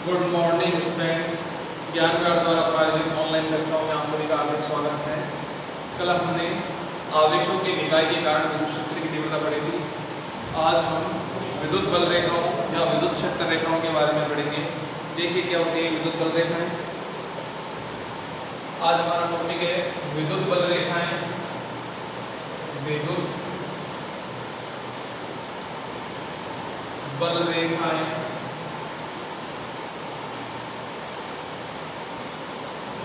Good morning students. ज्ञान विहार द्वारा प्रायोजित ऑनलाइन कक्षाओं में आप सभी का हार्दिक स्वागत है। कल हमने आवेशों के निकाय के कारण विद्युत क्षेत्र की तीव्रता पढ़ी थी। आज हम विद्युत बल रेखाओं या विद्युत क्षेत्र रेखाओं के बारे में पढ़ेंगे। देखिए क्या होती है विद्युत बल रेखाएं। आज हमारा टॉपिक है विद्युत बल रेखाएं। विद्युत बल रेखाएं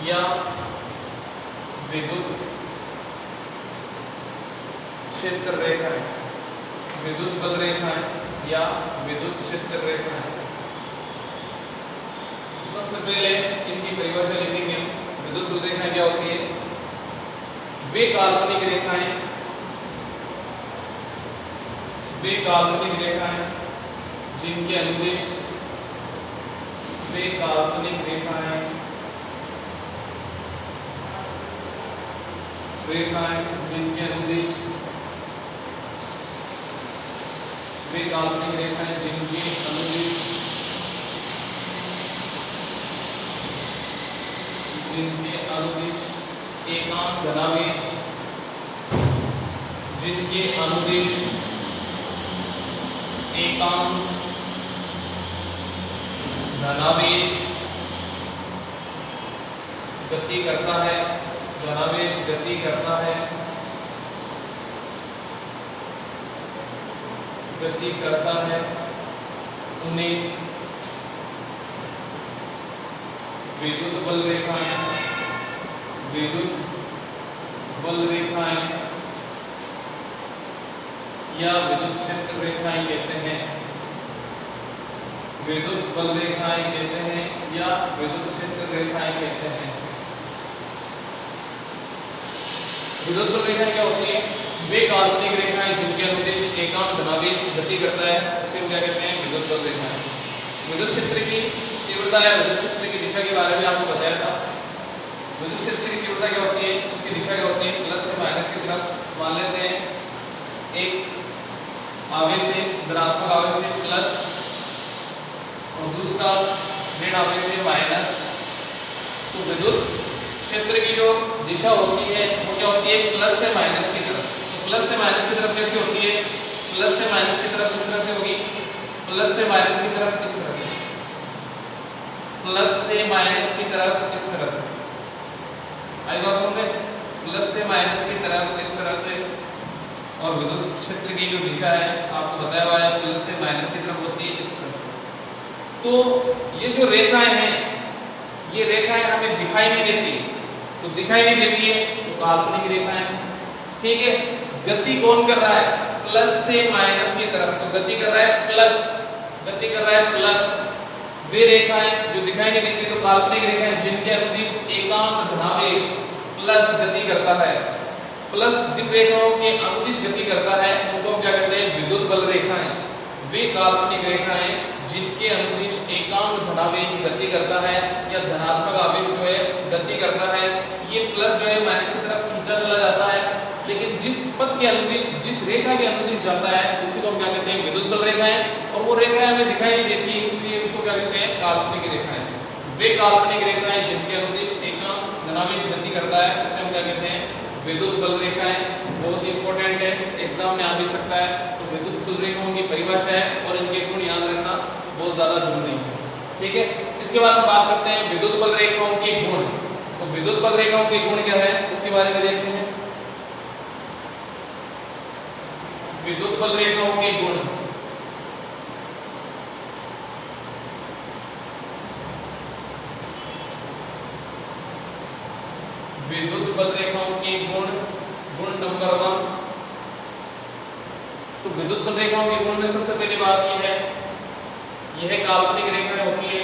या विद्युत क्षेत्र रेखाएं। विद्युत बल रेखाएं या विद्युत क्षेत्र रेखाएं। सबसे पहले इनकी परिभाषा लिखेंगे। विद्युत बल रेखाएं क्या होती है? वे काल्पनिक रेखाएं जिनके अनुदिश जिनके अनुदिश एकांक धनावेश गति करता है उन्हें विद्युत बल रेखाएं या विद्युत क्षेत्र रेखाएं कहते हैं। विद्युत बल रेखाएं कहते हैं या विद्युत क्षेत्र रेखाएं कहते हैं। विद्युत बल रेखाएं क्या होती है? वे काल्पनिक रेखाएं जिनके अनुदिश एकांक धनावेश गति करता है उसे हम क्या कहते हैं? विद्युत बल रेखाएं। विद्युत क्षेत्र की तीव्रता या विद्युत क्षेत्र की दिशा के बारे में आपको बताया था। विद्युत क्षेत्र की तीव्रता क्या होती है? उसकी दिशा क्या होती है? प्लस से माइनस की तरफ। मान लेते हैं एक आवेश है, धनात्मक आवेश है प्लस और दूसरा ऋण आवेश है माइनस। तो विद्युत क्षेत्र की जो दिशा होती है वो क्या होती है? प्लस से माइनस की तरफ। तो प्लस से माइनस की तरफ कैसे होती है? प्लस से माइनस की तरफ किस तरह से होगी? प्लस से माइनस की तरफ किस तरह से? प्लस से माइनस की तरफ किस तरह से? आई बात समझ में? प्लस से माइनस की तरफ किस तरह से? और विद्युत क्षेत्र की जो दिशा है आपको बताया हुआ है प्लस से माइनस की तरफ होती है इस तरह से। तो ये जो रेखाएं हैं ये रेखाएं हमें दिखाई नहीं देती। तो दिखाई नहीं देती है तो काल्पनिक रेखाएं। ठीक है, गति कौन कर रहा है? प्लस से माइनस की तरफ। तो गति कर रहा है प्लस। वे रेखाएं जो दिखाई नहीं देती तो काल्पनिक रेखाएं जिनके अनुदिश एकांक धनावेश प्लस गति करता है। प्लस जिन रेखाओं के अनुदिश गति करता है उनको हम क्या कहते हैं? विद्युत बल रेखाएं। वे काल्पनिक रेखाएं जिनके अनुदिश एकांक धनावेश गति करता है या धनात्मक आवेश जो है गति करता है। ये प्लस जो है माइनस की तरफ खींचा चला जाता है, लेकिन जिस पथ के अनुदिश जिस रेखा के अनुदिश जाता है उसी को हम क्या कहते हैं? विद्युत बल रेखाएं। और वो रेखाएं हमें दिखाई नहीं देती इसलिए उसको क्या कहते हैं? काल्पनिक रेखाएं। वे काल्पनिक रेखाएं जिनके अनुदिश एकांक धनावेश गति करता है उसे हम क्या कहते हैं? विद्युत बल रेखाएं। बहुत इंपॉर्टेंट है, एग्जाम में आ भी सकता है। तो विद्युत बल रेखाओं की परिभाषा है और इनके गुण याद रखना बहुत ज्यादा जरूरी है। ठीक है, इसके बाद हम बात करते हैं विद्युत बल रेखाओं के गुण। तो विद्युत बल रेखाओं के गुण क्या है उसके बारे में देखते हैं। विद्युत बल रेखाओं के गुण। विद्युत बल रेखाओं के गुण नंबर 1। तो विद्युत बल रेखाओं के गुण में सबसे पहली बात यह है यह काल्पनिक रेखाएं होती है।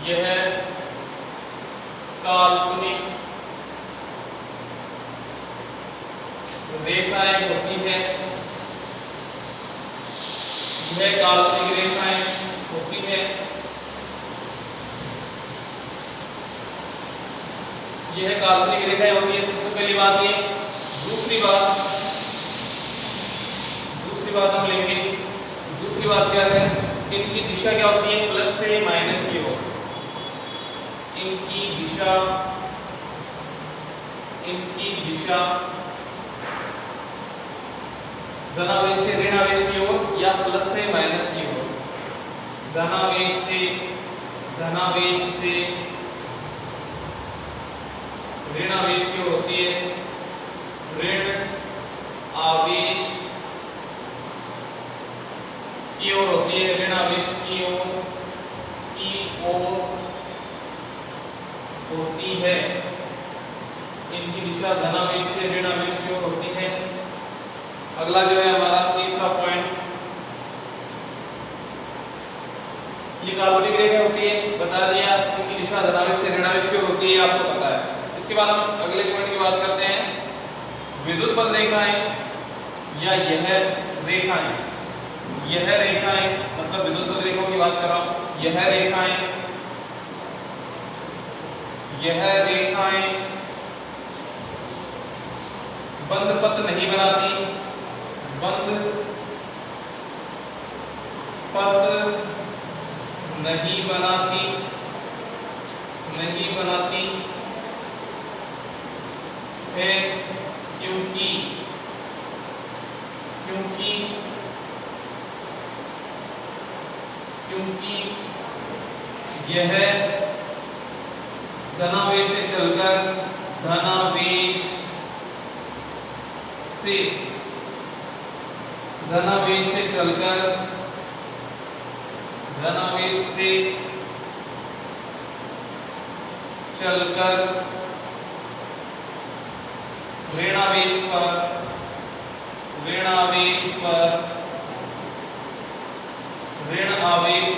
यह काल्पनिक रेखाएं होती है। यह काल्पनिक रेखाएं होती है। यह काल्पनिक रेखाएं होती है, सबसे पहली बात ये। दूसरी बात हम लेंगे। दूसरी बात क्या है? इनकी दिशा क्या होती है? प्लस से माइनस की ओर। इनकी दिशा धनावेश से ऋणावेश की ओर या प्लस से माइनस की ओर। धनावेश से ऋणावेश की ओर होती है। ऋण आवेश की ओर होती है। ऋण आवेश की ओर होती है। इनकी दिशा धनावेश से ऋण आवेश की ओर होती है। अगला जो है हमारा तीसरा पॉइंट, ये काल्पनिक रेखा होती है, बता दिया। इनकी दिशा धनावेश से ऋणावेश की ओर होती है, आपको पता है। इसके बाद हम अगले पॉइंट की बात करते हैं, विद्युत बल रेखाएं या यह रेखाएं। यह रेखाएं मतलब विद्युत बल रेखाओं की बात कर रहा हूं। यह रेखाएं बंद पथ नहीं बनाती। बंद पथ नहीं बनाती है क्योंकि यह धनावेश से चलकर धनावेश से चलकर ऋण आवेश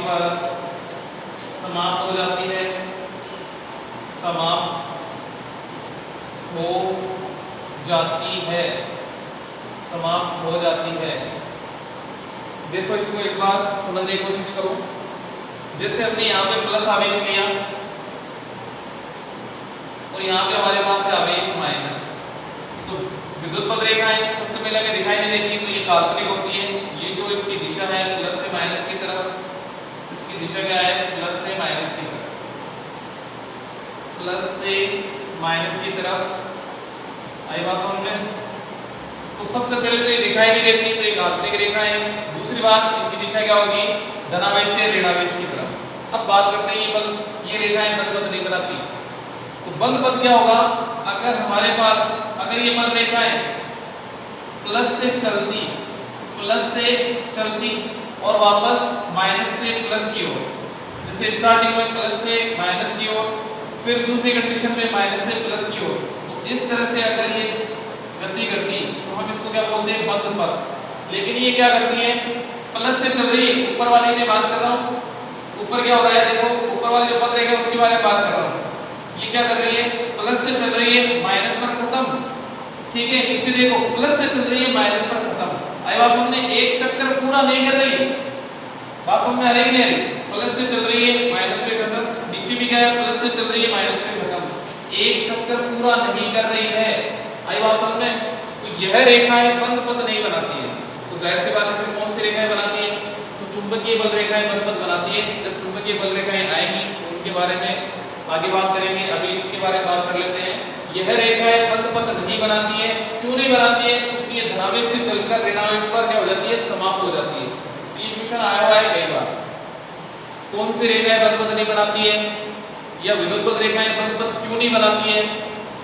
पर समाप्त हो जाती है। समाप्त हो जाती है। देखो इसको एक बार समझने की कोशिश करो। जैसे हमने यहाँ पे प्लस आवेश लिया और यहाँ पे हमारे पास है आवेश माइनस, तो विद्युत बल रेखाएं सबसे पहले हमें दिखाई नहीं देती, तो ये काल्पनिक होती है। ये जो इसकी दिशा है प्लस से माइनस की तरफ, इसकी दिशा क्या है? प्लस से माइनस की तरफ। प्लस से माइनस की तरफ आई बात समझ में? तो सबसे पहले तो ये दिखाई नहीं देती, तो ये काल्पनिक रेखा है। दूसरी बात, इनकी दिशा क्या होगी? धनावेश से ऋणावेश की तरफ। अब बात करते हैं ये बल, ये रेखाएं बंद पथ नहीं बनाती, तो बंद पथ क्या होगा? अगर हमारे पास अगर ये बल रेखाएं प्लस से चलती और वापस माइनस से प्लस की ओर, जैसे स्टार्टिंग में प्लस से माइनस की ओर, फिर दूसरी कंडीशन में माइनस से प्लस की ओर, तो इस तरह से अगर ये गति करती तो हम इसको क्या बोलते हैं? बंद पथ। लेकिन ये क्या करती है? प्लस से चल रही है। ऊपर वाली में बात कर रहा हूँ, ऊपर क्या हो रहा है? देखो ऊपर वाली जो पथ रेखा है उसके बारे में बात कर रहा हूँ। ये क्या कर रही है? प्लस से चल रही है, माइनस पर खत्म। ठीक है, नीचे देखो प्लस से चल रही है, माइनस पर खत्म। आई बात समझ में? एक चक्कर पूरा नहीं कर रही। बात समझ में आ रही कि नहीं? प्लस से चल रही है, माइनस पे खत्म। नीचे भी क्या है? प्लस से चल रही है, माइनस पे खत्म। एक चक्कर पूरा नहीं कर रही है। आई बात समझ में? तो यह रेखाएं बंद पथ नहीं बनाती है। तो जाहिर सी बात है फिर कौन सी रेखाएं बनाती है? तो चुंबकीय बल रेखाएं बंद पथ बनाती है। जब चुंबकीय बल रेखाएं आएंगी उनके बारे में आगे बात करेंगे, अभी इसके बारे में बात कर लेते हैं। यह रेखाएं बंद पथ नहीं बनाती है। क्यों नहीं बनाती है? क्योंकि ये धनावेश से चलकर ऋणावेश पर क्या हो जाती है? समाप्त हो जाती है। ये क्वेश्चन आया हुआ है कई बार। कौन सी रेखाएं बंद पथ नहीं बनाती है या विद्युत बल रेखाएं बंद पथ क्यों नहीं बनाती है?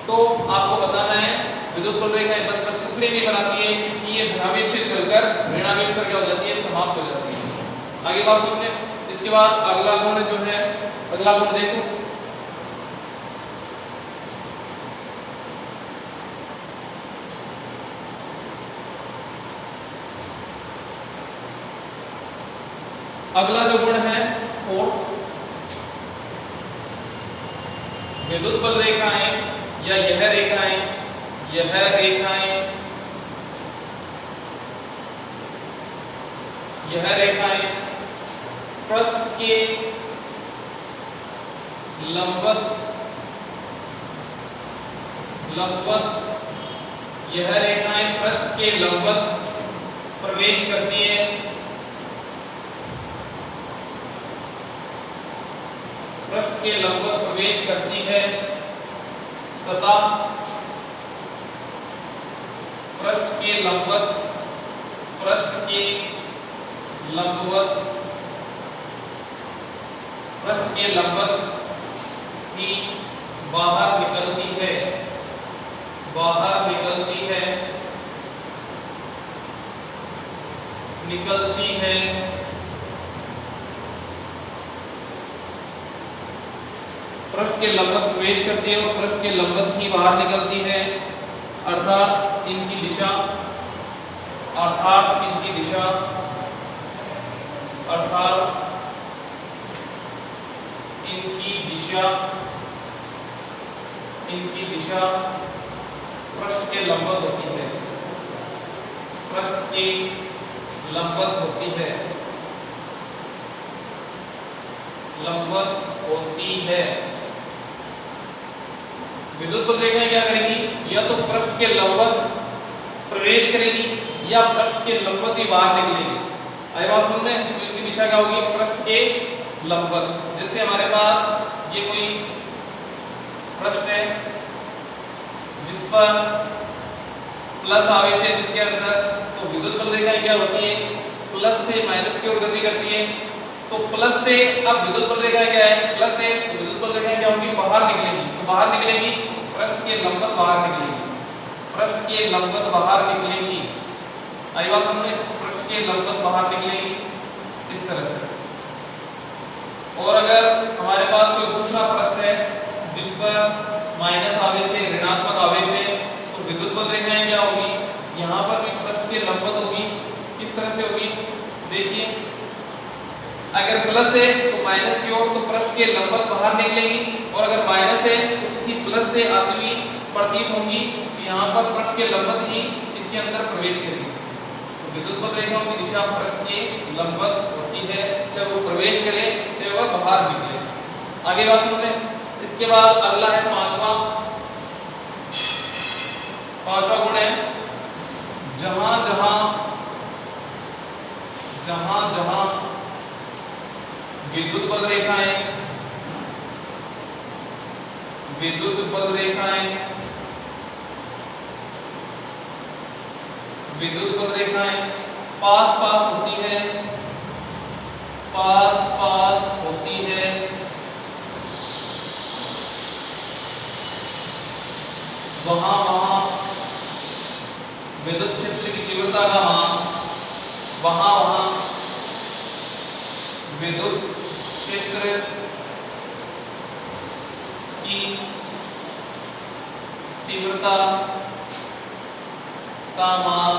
तो आपको बताना है विद्युत बल रेखाएं बंद पथ इसलिए नहीं बनाती है क्योंकि ये धनावेश से चलकर ऋणावेश पर क्या हो जाती है? समाप्त हो जाती है। आगे बात सुनते हैं। इसके बाद अगला गुण जो है, अगला गुण देखो, अगला जो गुण है फोर्थ, विद्युत बल रेखाएं या यह रेखाएं पृष्ठ के लंबवत यह रेखाएं पृष्ठ के लंबवत प्रवेश करती है पृष्ठ के लंबवत प्रवेश करती है तथा पृष्ठ के लंबवत ही बाहर निकलती है पृष्ठ के लंबवत प्रवेश करती है और पृष्ठ के लंबवत ही बाहर निकलती है, अर्थात इनकी दिशा पृष्ठ के लंबवत होती है। विद्युत बल रेखाएं क्या करेंगी, या तो पृष्ठ के लंबवत प्रवेश करेगी या पृष्ठ के लंबवत ही बाहर निकलेगी। आई बात समझ में? तो इनकी दिशा क्या होगी, पृष्ठ के लंबवत। जैसे हमारे पास ये कोई पृष्ठ है जिस पर प्लस आवेश है जिसके अंदर, तो विद्युत बल रेखाएं क्या होती है, प्लस से माइनस की ओर गति करती है। तो प्लस से, अब विद्युत बल रेखाएं क्या है, प्लस है, तो विद्युत बल रेखाएं क्या होंगी, बाहर निकलेगी। तो बाहर निकलेगी, पृष्ठ के लंबवत बाहर निकलेगी, आई बात समझ में? पृष्ठ के लंबवत बाहर निकलेगी इस तरह से। और अगर हमारे पास कोई दूसरा पृष्ठ है जिस पर माइनस आवेश है, ऋणात्मक आवेश है, तो विद्युत बल रेखाएं क्या होगी, यहाँ पर भी पृष्ठ के लंबवत होगी। किस तरह से होगी, देखिए, अगर प्लस है तो माइनस की ओर, तो पृष्ठ के लंबवत बाहर निकलेगी, और अगर माइनस है तो किसी प्लस से आती हुई प्रतीत होंगी, तो यहाँ पर पृष्ठ के लंबवत ही इसके अंदर प्रवेश करेगी। तो विद्युत बल रेखाओं की दिशा पृष्ठ के लंबवत होती है, चाहे वो प्रवेश करे चाहे वह बाहर निकले। आगे बात सुनते हैं। इसके बाद अगला है पांचवा गुण है, जहां जहां विद्युत बल रेखाएं पास होती है, वहां विद्युत क्षेत्र की तीव्रता का मान, विद्युत क्षेत्र की तीव्रता का मान,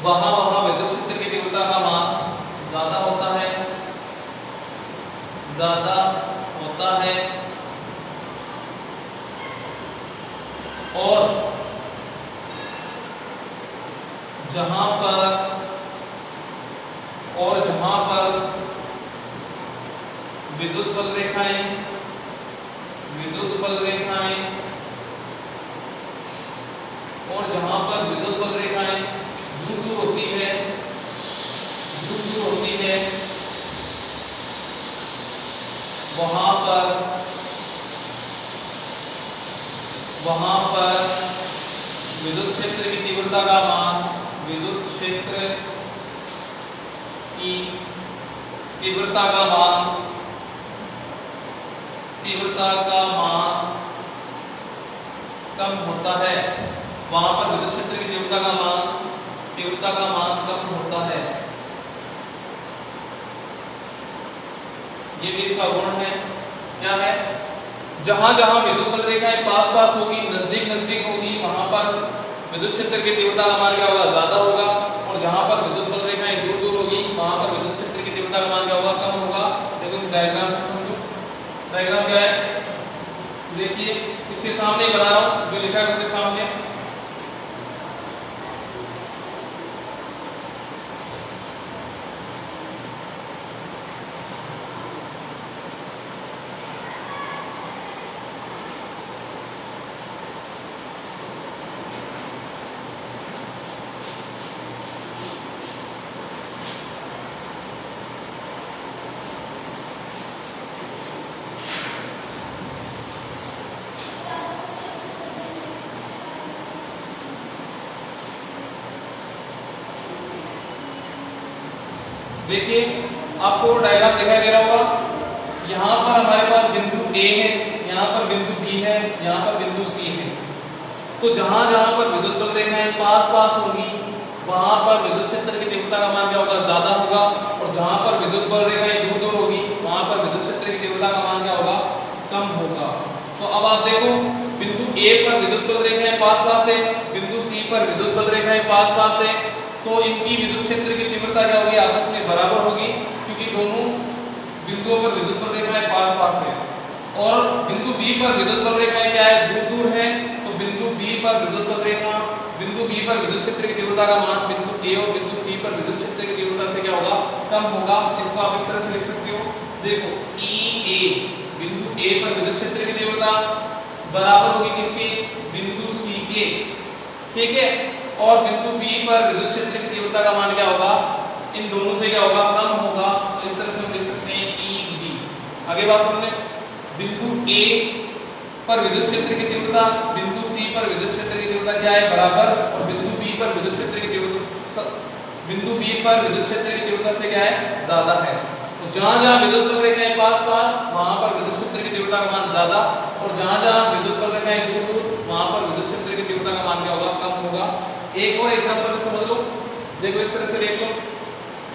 वहां विद्युत क्षेत्र की तीव्रता का मान ज्यादा होता है, और जहां पर विद्युत बल रेखाएं और जहां पर विद्युत बल रेखाएं दूर होती है, वहां पर विद्युत क्षेत्र की तीव्रता का मान, कम होता है। वहां पर विद्युत क्षेत्र की तीव्रता का मान कम होता है। ये भी इसका गुण है। क्या है, जहां जहां विद्युत बल रेखाएं पास होगी, नजदीक होगी, वहां पर विद्युत क्षेत्र की तीव्रता का मान क्या होगा, ज्यादा होगा, और जहां पर विद्युत बल रेखाएं दूर होगी, वहां पर विद्युत क्षेत्र की तीव्रता का मान क्या होगा, कम होगा। देखो इस डायग्राम से समझो, डायग्राम क्या है, देखिए इसके सामने बना रहा हूं, जो लिखा है उसके सामने। देखिए आपको डायग्राम दिखाई दे रहा होगा, यहाँ पर हमारे पास बिंदु ए है, यहाँ पर बिंदु बी है, यहाँ पर बिंदु सी है। तो जहां जहां पर विद्युत बल रेखाएं पास पास होंगी वहां पर विद्युत क्षेत्र की तीव्रता का मान क्या होगा, ज्यादा होगा, और जहां पर विद्युत बल रेखाएं दूर दूर होगी वहां पर विद्युत क्षेत्र की तीव्रता का मान क्या होगा, कम होगा। तो अब आप देखो बिंदु ए पर विद्युत बल रेखाएं पास पास है, बिंदु सी पर विद्युत बल रेखाएं पास पास है, तो इनकी विद्युत क्षेत्र की तीव्रता क्या होगी, आपस में बराबर होगी, क्योंकि दोनों बिंदुओं पर विद्युत बल रेखाएं पास पास है। और बिंदु बी पर विद्युत बल रेखाएं क्या है, दूर दूर है, तो बिंदु बी पर विद्युत बल रेखा, बिंदु बी पर विद्युत क्षेत्र की तीव्रता का मान बिंदु ए और बिंदु सी पर विद्युत क्षेत्र की तीव्रता से क्या होगा, कम होगा। इसको आप इस तरह से लिख सकते हो, देखो ई ए, बिंदु ए पर विद्युत क्षेत्र की तीव्रता बराबर होगी किसके, बिंदु सी के, ठीक है, और बिंदु बी पर विद्युत क्षेत्र की तीव्रता का मान क्या होगा, इन दोनों से क्या होगा, कम होगा। तो इस तरह से हम लिख सकते हैं ई बी। आगे बात समझे, बिंदु ए पर विद्युत क्षेत्र की तीव्रता बिंदु सी पर विद्युत क्षेत्र की तीव्रता क्या है, बराबर, और बिंदु बी पर विद्युत क्षेत्र की तीव्रता बिंदु बी पर विद्युत क्षेत्र की तीव्रता से क्या है, ज्यादा है। तो जहां जहां विद्युत बल रेखाएं पास पास वहां पर विद्युत क्षेत्र की तीव्रता का मान ज्यादा, और जहां जहां विद्युत बल रेखाएं दूर दूर वहां पर विद्युत क्षेत्र की तीव्रता का मान क्या होगा, कम होगा। एक और एग्जांपल समझ लो, देखो इस तरह से देख लो,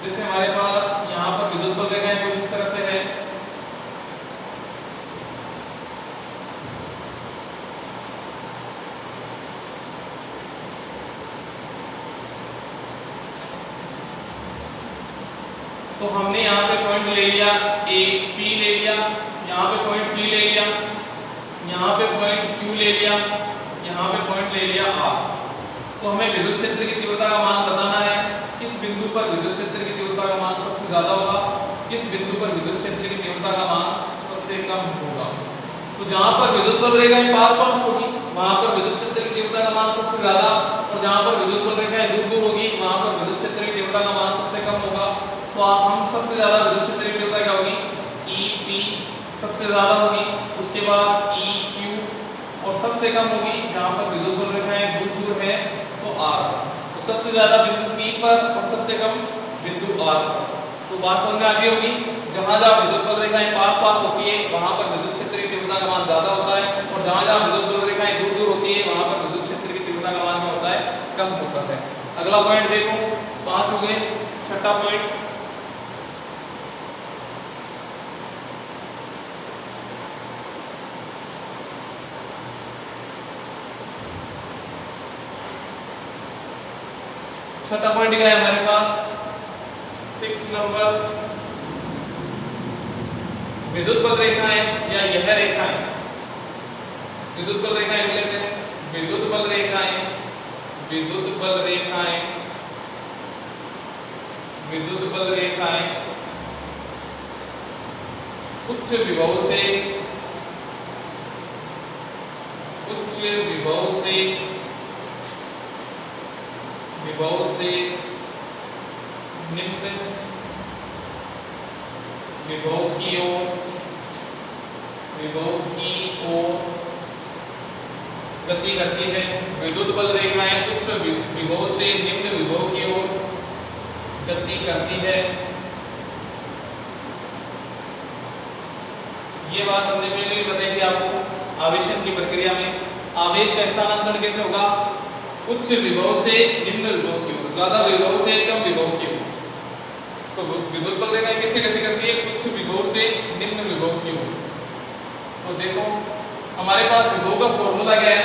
जैसे हमारे पास यहाँ पर विद्युत बल रेखाएं कुछ इस तरह से है, तो हमने यहाँ पे पॉइंट ले लिया ए, पी ले लिया, यहाँ पे पॉइंट पी ले लिया, यहाँ पे पॉइंट क्यू ले लिया, यहाँ पे पॉइंट ले लिया आर। तो हमें विद्युत क्षेत्र की तीव्रता का मान बताना है, किस बिंदु पर विद्युत क्षेत्र की तीव्रता का मान सबसे ज्यादा होगा, किस बिंदु पर विद्युत क्षेत्र की तीव्रता का मान सबसे कम होगा। तो जहाँ पर विद्युत बल रेखाएं पास पास होगी वहां पर विद्युत क्षेत्र की तीव्रता का मान सबसे ज्यादा, और जहाँ पर विद्युत बल रेखाएं दूर दूर होगी वहां पर विद्युत क्षेत्र की तीव्रता का मान सबसे कम होगा। तो हम सबसे ज्यादा विद्युत क्षेत्र की तीव्रता क्या होगी, ई पी सबसे ज्यादा होगी, उसके बाद ई क्यू, और सबसे कम होगी जहां पर विद्युत बल रेखाएं दूर दूर है तो आर। तो सबसे ज्यादा बिंदु पी पर और सबसे कम बिंदु आर पर। तो बात समझ में आ गई होगी, जहां जहां विद्युत बल रेखाएं पास पास होती है वहां पर विद्युत क्षेत्र की तीव्रता का मान ज्यादा होता है, और जहां जहां विद्युत बल रेखाएं दूर दूर होती है वहां पर विद्युत क्षेत्र की तीव्रता का मान क्या होता है, कम होता है। अगला पॉइंट देखो, 5 हो गए, छठा पॉइंट, छठा पॉइंट क्या है हमारे पास, 6 नंबर, विद्युत बल रेखाएं या यह रेखाएं, विद्युत बल रेखाएं लेते हैं, विद्युत बल रेखाएं, विद्युत बल रेखाएं, विद्युत बल रेखाएं उच्च विभव से, उच्च विभव से, विभव से निम्न विभव की ओर, विभव की ओर गति करती है। विद्युत बल रेखाएं उच्च विभव से निम्न विभव की ओर गति करती है। ये बात हमने पहले भी बताई थी आपको, आवेशन की प्रक्रिया में आवेश का स्थानांतरण कैसे होगा, उच्च विभव से निम्न विभव की ओर, ज्यादा विभव से कम विभव की ओर। तो विद्युत बल रेखाएं कैसे गति करती है, उच्च विभव से निम्न विभव की ओर। तो देखो हमारे पास विभव का फॉर्मूला क्या है,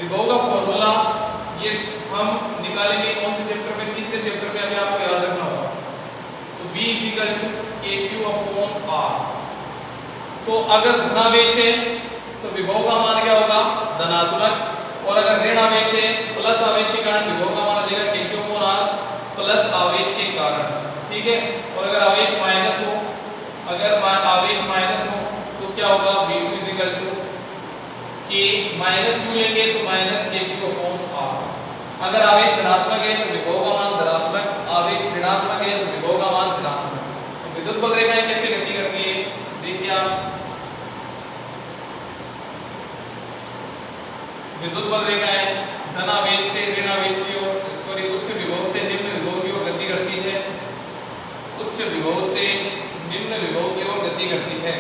विभव का फॉर्मूला ये हम निकालेंगे कौन से चैप्टर में, तीसरे चैप्टर में, अभी आपको याद रखना होगा। तो V = KQ/R। तो अगर धनावेश है तो विभव का मान क्या होगा, धनात्मक, और अगर ऋण आवेश है प्लस आवेश के कारण विभव का मान आ जाएगा KQ/R प्लस आवेश के कारण, ठीक है। और अगर आवेश माइनस हो, अगर आवेश माइनस हो तो क्या होगा, V2 = K माइनस क्यू लेंगे तो माइनस KQ/R। अगर आवेश धनात्मक है तो विभव का मान धनात्मक, आवेश ऋणात्मक है तो विभव का मान ऋणात्मक। तो विद्युत बल रेखाएं कैसे गति करती है, देखिए आप, विद्युत बल रेखाएं धन आवेश से ऋण आवेश की ओर, सॉरी उच्च विभव से निम्न विभव की ओर गति करती है। उच्च विभव से निम्न विभव की ओर गति करती है।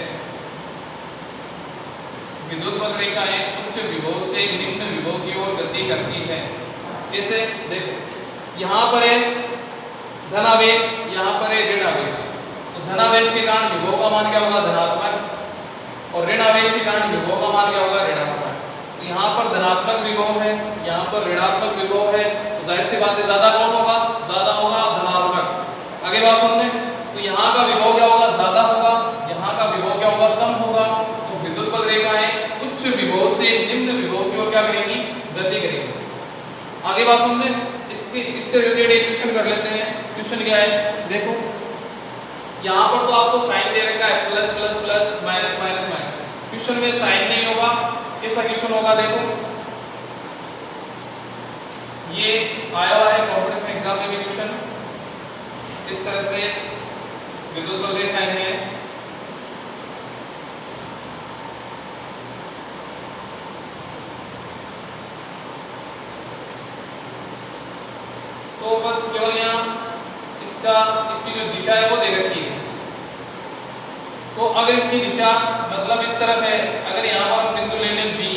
विद्युत बल रेखाएं उच्च विभव से निम्न विभव की ओर गति करती है। जैसे देखो यहाँ पर है धनावेश, यहाँ पर है ऋण आवेश। तो धनावेश के कारण विभव का मान क्या होगा? धनात्मक, और ऋण आवेश के कारण विभव का मान क्या होगा? ऋणात्मक। तो यहाँ पर धनात्मक विभव है, यहाँ पर ऋणात्मक विभव है, तो जाहिर सी बात है ज्यादा कौन होगा? ज्यादा होगा धनात्मक। आगे बात समझे, तो यहाँ का विभव क्या होगा? ज्यादा होगा, यहाँ का विभव क्या होगा? कम होगा। तो विद्युत बल रेखाएं उच्च विभव से निम्न विभव की ओर क्या करेंगी? गति करेंगी। आगे बात समझे, इससे रिलेटेड एक क्वेश्चन कर लेते हैं। क्वेश्चन क्या है देखो, यहाँ पर तो आपको साइन दे रखा है plus plus plus minus minus minus, question में साइन नहीं होगा। कैसा क्वेश्चन होगा देखो, ये आया हुआ है कॉम्पिटिटिव एग्जाम में भी क्वेश्चन, इस तरह से विद्युत बल रेखाएं हैं, तो बस केवल यहाँ इसकी जो दिशा है वो दे रखी है। तो अगर इसकी दिशा मतलब इस तरफ है, अगर यहाँ पर हम बिंदु ले लें B,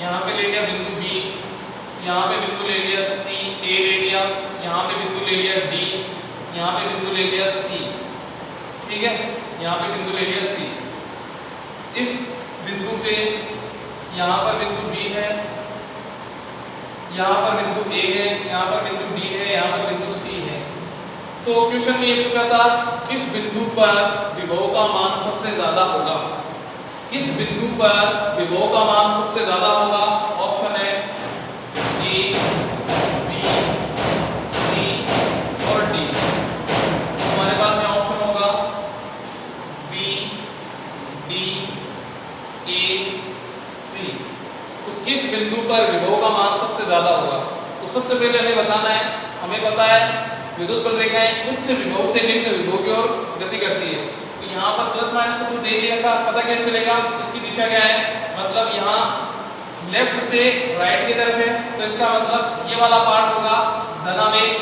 यहाँ पे ले लिया बिंदु B, यहाँ पे बिंदु ले लिया C, A ले लिया, यहाँ पे बिंदु ले लिया D, यहाँ पे बिंदु ले लिया C, ठीक है, यहाँ पे बिंदु ले लिया C। इस बिंदु पे यहाँ पर बिंदु B है, यहाँ पर बिंदु A है, यहाँ पर बिंदु D है, यहाँ पर बिंदु C है। तो क्वेश्चन में ये पूछा था किस बिंदु पर विभव का मान सबसे ज्यादा होगा? किस बिंदु पर विभव का मान सबसे ज्यादा होगा? ऑप्शन है A, B, C और D। हमारे पास यहाँ ऑप्शन होगा B, D, A, C। तो किस बिंदु पर विभव का मान सबसे ज्यादा होगा? तो सबसे पहले हमें बताना है, हमें पता है विद्युत बल रेखाएं उच्च विभव से निम्न विभव की ओर गति करती है। तो यहाँ पर प्लस माइनस कुछ दे दिया था, पता कैसे चलेगा? इसकी दिशा क्या है? मतलब यहाँ लेफ्ट से राइट की तरफ है, तो इसका मतलब ये वाला पार्ट होगा धनावेश,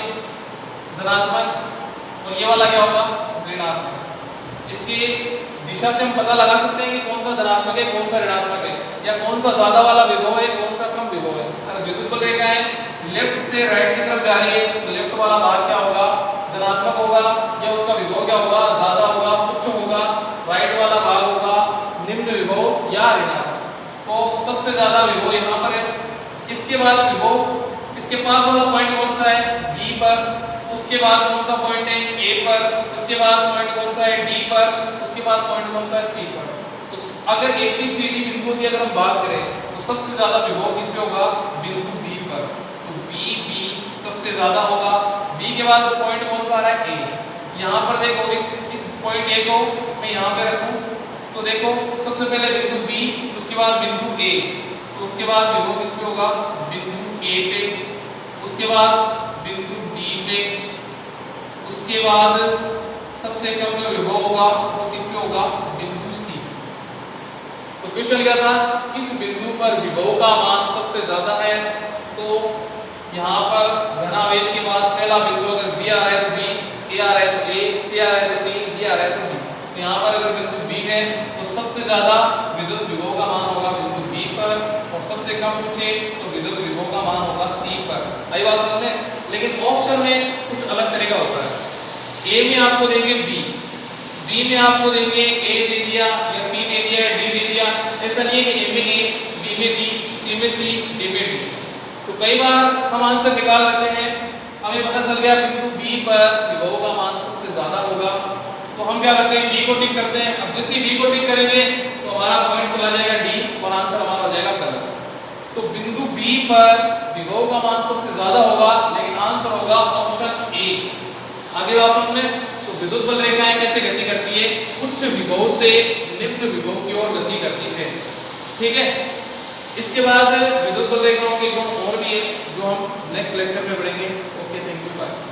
धनात्मक, और ये वाला क्या होगा? ऋणात्मक। इसकी दिशा से हम पता लगा सकते हैं कि कौन सा धनात्मक है, कौन सा ऋणात्मक है, या कौन सा ज्यादा वाला विभव है, कौन सा कम विभव है। अगर विद्युत बल रेखाएं लेफ्ट से राइट की तरफ जा रही है, तो लेफ्ट वाला भाग क्या होगा? धनात्मक होगा, या उसका विभव क्या होगा? ज्यादा होगा, उच्च होगा। राइट वाला भाग होगा निम्न विभव या ऋणात्मक। तो सबसे ज्यादा विभव यहाँ पर है। इसके बाद विभव, इसके पास वाला पॉइंट कौन सा है? B पर। उसके बाद कौन सा पॉइंट है? A पर। उसके बाद पॉइंट कौन सा है? D पर। उसके बाद पॉइंट कौन सा है? C पर। तो अगर ABCD बिंदुओं की अगर हम बात करें, तो सबसे ज्यादा विभव किस पे होगा? बिंदु B पर। तो B सबसे ज्यादा होगा। B के बाद पॉइंट कौन सा आ रहा है? A। यहाँ पर देखो, इस पॉइंट A को मैं यहाँ पे रखूं, तो देखो सबसे पहले बिंदु B, उसके बाद बिंदु A, तो उसके बाद विभव किस पे होगा? बिंदु A पे। उसके बाद बिंदु D पे। उसके बाद सबसे कम जो विभव होगा वो किस पे होगा? बिंदु C। तो क्वेश्चन क्या था? किस बिंदु पर विभव का मान सबसे ज्यादा है? तो यहाँ पर धनावेश के बाद पहला बिंदु अगर B आ रहा है तो B, A आ रहा है तो A, C आ रहा है तो C, D आ रहा है तो D। तो यहाँ पर अगर बिंदु B है तो सबसे ज्यादा विद्युत विभव का मान होगा बिंदु B पर, और सबसे कम पूछे तो विद्युत विभव का मान होगा C पर। आई बात समझ में? लेकिन ऑप्शन में कुछ अलग तरह का होता है। A में आपको देंगे B, B में आपको देंगे A दे दिया, या C दे दिया, D दे दिया। ऐसा नहीं है कि A में A, B में B, C में C, D में D। तो कई बार हम आंसर निकाल लेते हैं, हमें पता चल गया बिंदु B पर विभव का मान सबसे ज्यादा होगा, तो हम क्या करते हैं? B को टिक करते हैं। अब जैसे B को टिक करेंगे तो हमारा पॉइंट चला जाएगा D, और आंसर हमारा हो जाएगा गलत। तो बिंदु B पर विभव का मान सबसे ज्यादा होगा, लेकिन आंसर होगा ऑप्शन A। आगे बात समझ में? तो विद्युत बल रेखाएं कैसे गति करती है? उच्च विभव से निम्न विभव की ओर गति करती है, ठीक है। इसके बाद विद्युत बल रेखाओं के गुण और भी है जो हम नेक्स्ट लेक्चर में पढ़ेंगे। Okay, thank you, bye.